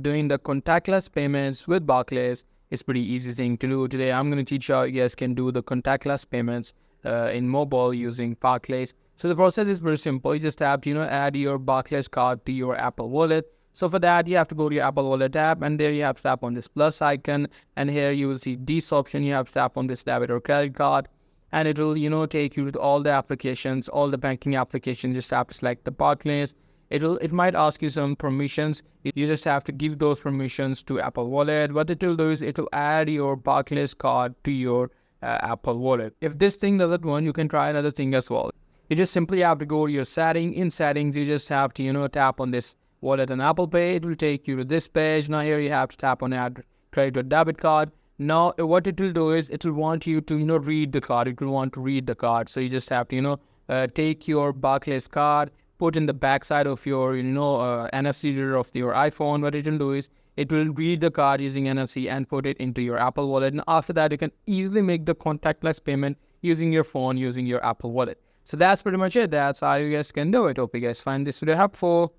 doing the contactless payments with Barclays is pretty easy thing to do. Today, I'm going to teach you how you guys can do the contactless payments in mobile using Barclays. So the process is very simple. You just have to, add your Barclays card to your Apple Wallet. So for that, you have to go to your Apple Wallet app, and there you have to tap on this plus icon, and here you will see this option. You have to tap on this debit or credit card, and it will, take you to all the applications, all the banking applications. Just have to select the Barclays. It might ask you some permissions. You just have to give those permissions to Apple Wallet. What it will do is it will add your Barclays card to your Apple Wallet. If this thing doesn't work, you can try another thing as well. You just simply have to go to your setting. In settings, you just have to, tap on this wallet and Apple Pay. It will take you to this page. Now here you have to tap on add credit or debit card. Now what it will do is it will want you to, read the card. It will want to read the card. So you just have to, take your Barclays card, put in the backside of your, NFC reader of your iPhone. What it will do is it will read the card using NFC and put it into your Apple Wallet. And after that, you can easily make the contactless payment using your phone, using your Apple Wallet. So that's pretty much it. That's how you guys can do it. Hope you guys find this video helpful.